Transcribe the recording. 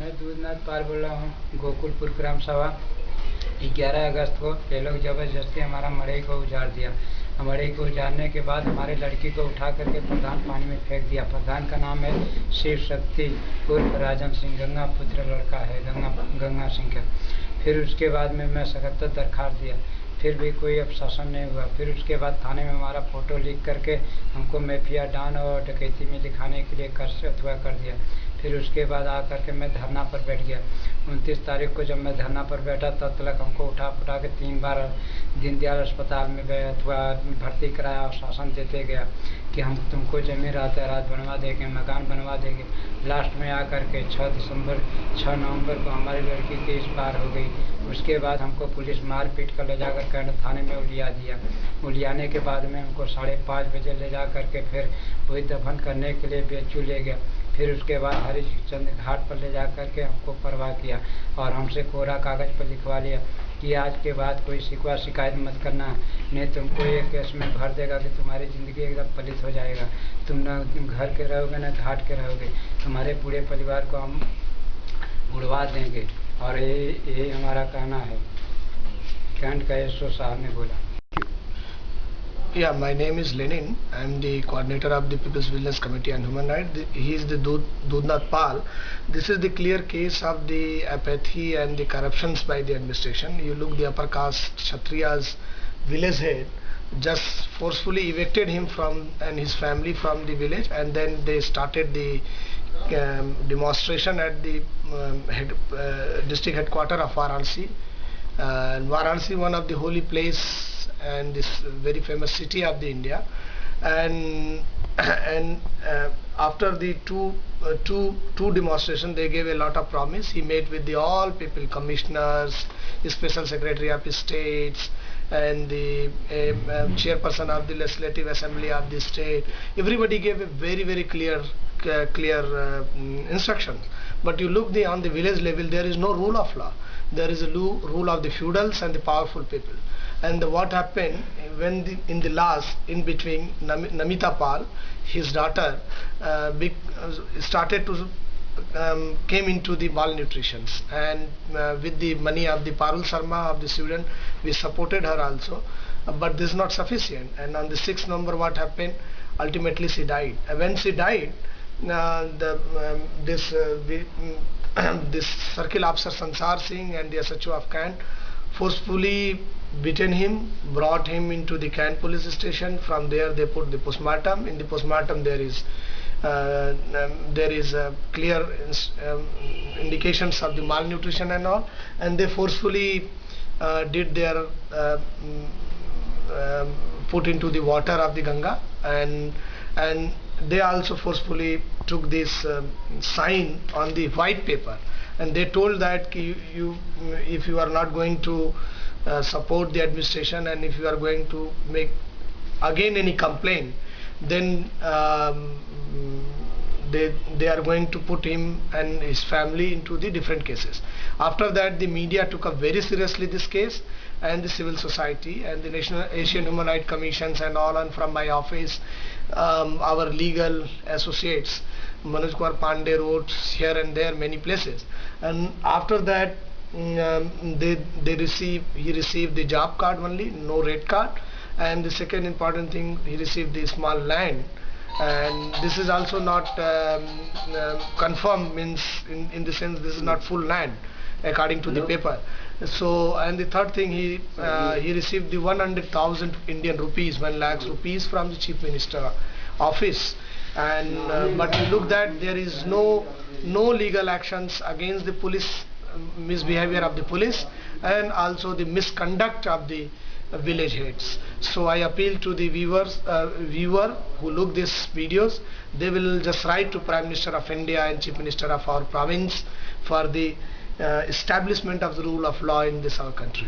मैं दूधनाथ पाल बोल रहा हूँ, गोकुलपुर ग्राम सभा। 11 अगस्त को ये लोग ज़बरदस्ती हमारा मड़ई को उजाड़ दिया। मड़ई को उजाड़ने के बाद हमारे लड़की को उठा करके प्रधान पानी में फेंक दिया। प्रधान का नाम है शिव शक्ति उर्फ राजन सिंह, गंगा पुत्र लड़का है, गंगा सिंह का। फिर उसके बाद में मैं सख्त दरखास्त दिया, फिर भी कोई अब शासन नहीं हुआ। फिर उसके बाद थाने में हमारा फ़ोटो लिख करके हमको माफिया डॉन और डकैती में दिखाने के लिए कर दिया। फिर उसके बाद आ करके मैं धरना पर बैठ गया। 29 तारीख को जब मैं धरना पर बैठा तब तक हमको उठा के 3 बार दीनदयाल अस्पताल में भर्ती कराया और शासन देते गया कि हम तुमको ज़मीन रात बनवा देंगे, मकान बनवा देंगे। लास्ट में आकर के 6 नवंबर को हमारी लड़की की इस पार हो गई। उसके बाद हमको पुलिस मार पीट कर ले जाकर कैंट थाने में उलिया दिया। उलियाने के बाद में हमको 5:30 बजे ले जा करके फिर वही दफन करने के लिए बेचू ले गया। फिर उसके बाद हरिश्चंद्र घाट पर ले जा करके हमको परवाह किया और हमसे कोरा कागज़ पर लिखवा लिया कि आज के बाद कोई शिकायत मत करना, नहीं तुमको ये केस में भर देगा कि तुम्हारी ज़िंदगी एकदम पलित हो जाएगा। तुम ना घर के रहोगे ना घाट के रहोगे, तुम्हारे पूरे परिवार को हम उड़वा देंगे। और यही हमारा कहना है, कैंट का एसओ साहब ने बोला। Yeah, my name is Lenin. I am the coordinator of the People's Vigilance Committee on Human Rights. He is the Dudnath Pal. This is the clear case of the apathy and the corruptions by the administration. You look the upper caste Kshatriyas village head just forcefully evicted him from and his family from the village, and then they started the demonstration at the district headquarters of Varanasi. Varanasi, one of the holy place and this very famous city of the India, and after the two demonstration, they gave a lot of promise. He met with the all people, commissioners, special secretary of states, and the chairperson of the legislative assembly of the state. Everybody gave a very clear instructions. But you look on the village level, there is no rule of law. There is a rule of the feudals and the powerful people. And what happened when in between Namita Pal, his daughter, started to came into the malnutrition, and with the money of the Parul Sharma of the student, we supported her also, but this is not sufficient. And on the 6th November, what happened? Ultimately she died. And when she died, this circle officer Sansar Singh and the SHO of Kant forcefully beaten him, brought him into the Kant police station. From there they put the postmortem. In the postmortem there is clear indications of the malnutrition and all, and they forcefully did their put into the water of the Ganga, and they also forcefully took this sign on the white paper, and they told that if you are not going to support the administration, and if you are going to make again any complaint, then they are going to put him and his family into the different cases. After that, the media took up very seriously this case, and the civil society and the National Asian Human Rights Commissions and all, and from my office, our legal associates, Manoj Kumar Pandey wrote here and there many places. And after that, he received the job card only, no rate card. And the second important thing, he received the small land, and this is also not confirmed, means in the sense this is not full land according to the paper. So, and the third thing, he received the 100,000 Indian rupees, 1 lakh rupees from the Chief Minister office. And but you look that there is no legal actions against the police, misbehavior of the police, and also the misconduct of the village heads. So I appeal to the viewer who look these videos, they will just write to Prime Minister of India and Chief Minister of our province for the establishment of the rule of law in this our country.